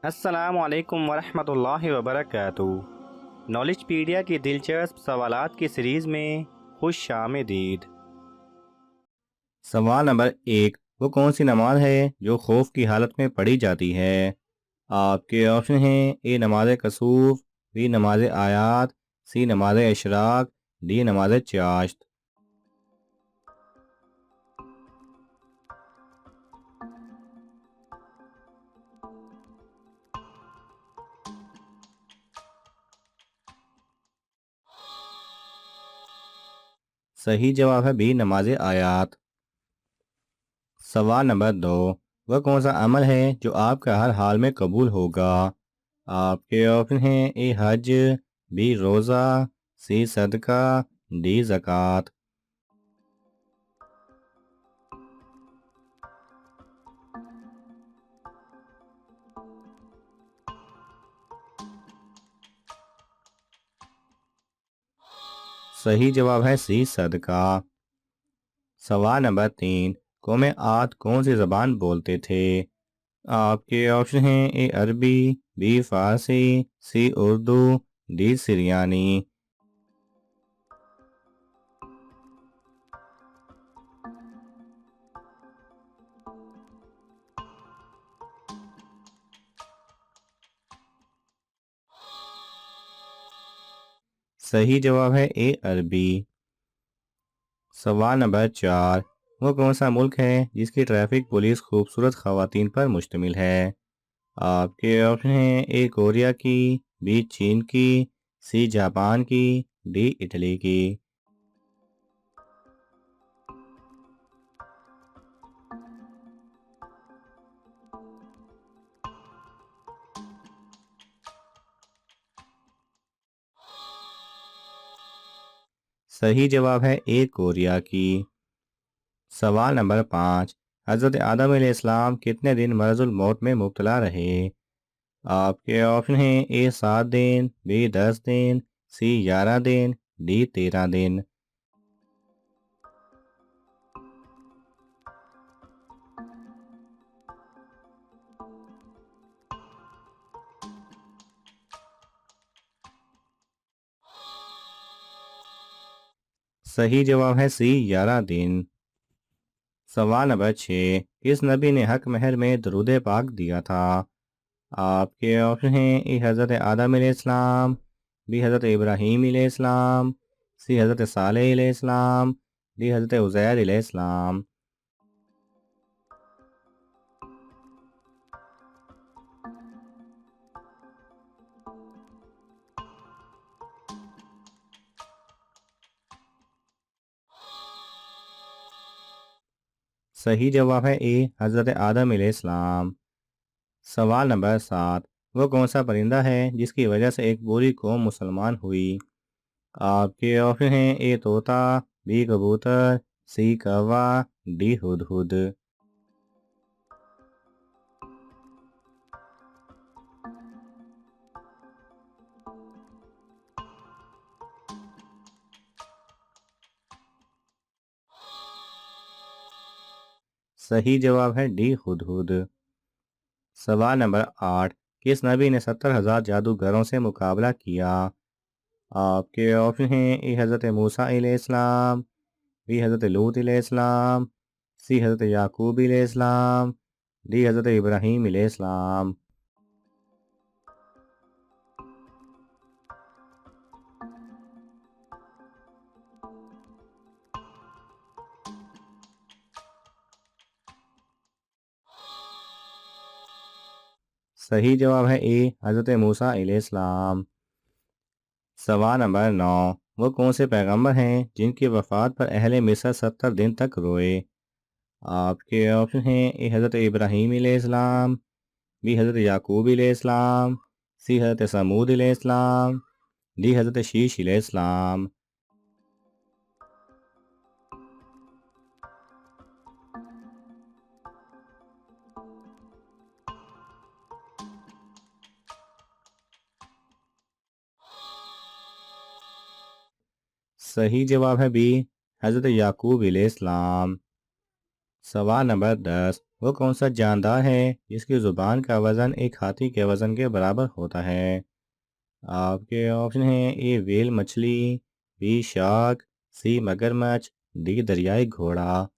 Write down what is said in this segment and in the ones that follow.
अस्सलाम वालेकुम वरहमतुल्लाहि वबरकातुहू। नॉलेजपीडिया की दिलचस्प सवालात की सीरीज़ में खुश आमदीद। सवाल नंबर 1। वो कौन सी नमाज है जो खौफ की हालत में पढ़ी जाती है? आपके ऑप्शन हैं: ए नमाज कसूफ, बी नमाज आयात, सी नमाज इशराक, डी नमाज चाश्त। सही जवाब है बी नमाज आयात। सवाल नंबर 2। वह कौन सा अमल है जो आपका हर हाल में कबूल होगा? आपके ऑप्शन हैं: ए हज, बी रोज़ा, सी सदका, डी ज़कात। सही जवाब है सी सदका। सवाल नंबर 3। कौम आद कौन सी ज़बान बोलते थे? आपके ऑप्शन हैं: ए अरबी, बी फारसी, सी उर्दू, डी सिरियानी। सही जवाब है ए अरबी। सवाल नंबर 4। वो कौन सा मुल्क है जिसकी ट्रैफिक पुलिस खूबसूरत खवातीन पर मुश्तमिल है? आपके ऑप्शन हैं: ए कोरिया की, बी चीन की, सी जापान की, डी इटली की। सही जवाब है ए कोरिया की। सवाल नंबर 5। हज़रत आदम अलैहिस्सलाम कितने दिन मरजुल मौत में मुब्तला रहे? आपके ऑप्शन हैं: ए 7 दिन, बी 10 दिन, सी 11 दिन, डी 13 दिन। सही जवाब है सी 11 दिन। सवाल नंबर 6। किस नबी ने हक महर में दरूद पाक दिया था? आपके ऑप्शन हैं: ए हज़रत आदम अलैहिस्सलाम, बी हज़रत इब्राहीम अलैहिस्सलाम, सी हज़रत सालेह अलैहिस्सलाम, डी हज़रत उज़ैर अलैहिस्सलाम। सही जवाब है ए हज़रत आदम अलैहिस्सलाम। सवाल नंबर 7। वो कौन सा परिंदा है जिसकी वजह से एक पूरी कौम मुसलमान हुई? आपके ऑप्शन हैं: ए तोता, बी कबूतर, सी कौवा, डी हुदहुद। सही जवाब है डी हुदहुद। सवाल नंबर 8। किस नबी ने 70,000 जादूगरों से मुकाबला किया? आपके ऑप्शन हैं: ए हज़रत मूसा अलैहिस्सलाम, बी हज़रत लूत अलैहिस्सलाम, सी हज़रत याकूब अलैहिस्सलाम, डी हज़रत इब्राहीम अलैहिस्सलाम। सही जवाब है ए हज़रत मूसा अलैहिस्सलाम। सवाल नंबर 9। वो कौन से पैगंबर हैं जिनकी वफ़ात पर अहले मिस्र 70 दिन तक रोए? आपके ऑप्शन हैं: ए हज़रत इब्राहीम अलैहिस्सलाम, बी हज़रत याकूब अलैहिस्सलाम, सी हज़रत समूद अलैहिस्सलाम, डी हज़रत शीश अलैहिस्सलाम। सही जवाब है बी हज़रत याकूब अलैहिस्सलाम। सवाल नंबर 10, वो कौन सा जानदार है जिसकी ज़ुबान का वज़न एक हाथी के वज़न के बराबर होता है? आपके ऑप्शन हैं ए व्हेल मछली, बी शार्क, सी मगरमच्छ, डी दरियाई घोड़ा।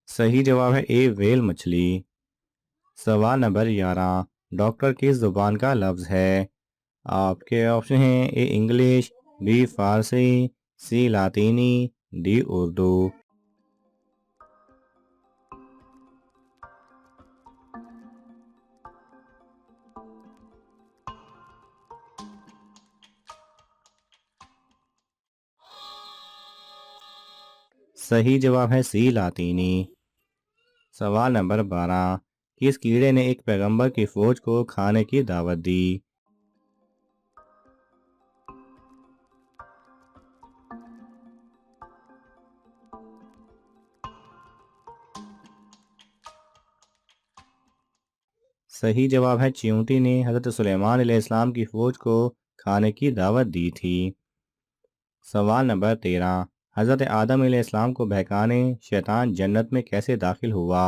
सही जवाब है ए व्हेल मछली। सवाल नंबर 11, डॉक्टर किस ज़ुबान का लफ्ज़ है? आपके ऑप्शन हैं ए इंग्लिश, बी फारसी, सी लातीनी, डी उर्दू। सही जवाब है सी लातीनी। सवाल नंबर 12, किस कीड़े ने एक पैगंबर की फौज को खाने की दावत दी? सही जवाब है चींटी ने हज़रत सुलेमान अलैहिस्सलाम की फ़ौज को खाने की दावत दी थी। सवाल नंबर 13, हज़रत आदम अलैहिस्सलाम को बहकाने शैतान जन्नत में कैसे दाखिल हुआ?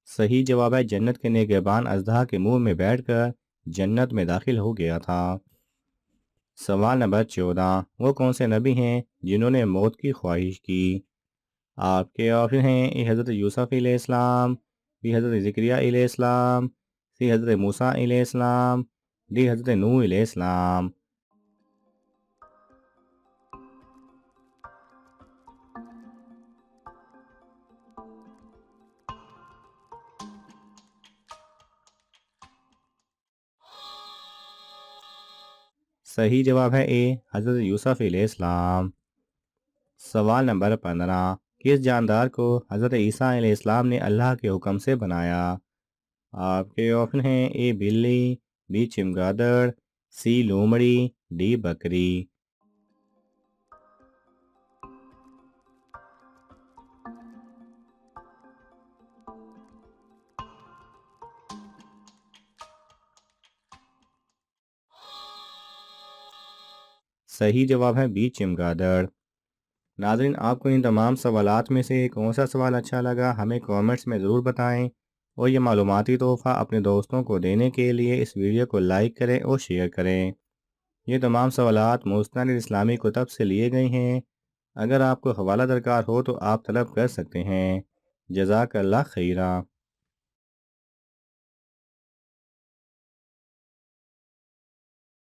सही जवाब है जन्नत के निगहबान अजदहा के मुंह में बैठकर जन्नत में दाखिल हो गया था। सवाल नंबर 14, वो कौन से नबी हैं जिन्होंने मौत की ख्वाहिश की? आपके ऑप्शन हैं ए हज़रत यूसुफ अलैहिस्सलाम, बी हज़रत ज़करिया अलैहिस्सलाम, सी हज़रत मूसा अलैहिस्सलाम, डी हज़रत नूह अलैहिस्सलाम। सही जवाब है ए हज़रत यूसुफ अलैहिस्सलाम। सवाल नंबर 15, किस जानदार को हज़रत ईसा अलैहिस्सलाम ने अल्लाह के हुक्म से बनाया? आपके ऑप्शन हैं ए बिल्ली, बी चमगादड़, सी लोमड़ी, डी बकरी। सही जवाब है बी चमगादड़। नाज़रीन, आपको इन तमाम सवालात में से कौन सा सवाल अच्छा लगा हमें कमेंट्स में ज़रूर बताएं और ये मालूमाती तोहफ़ा अपने दोस्तों को देने के लिए इस वीडियो को लाइक करें और शेयर करें। ये तमाम सवालात मुस्तनद इस्लामी कुतब से लिए गए हैं। अगर आपको हवाला दरकार हो तो आप तलब कर सकते हैं। जज़ाकल्लाह खैरा।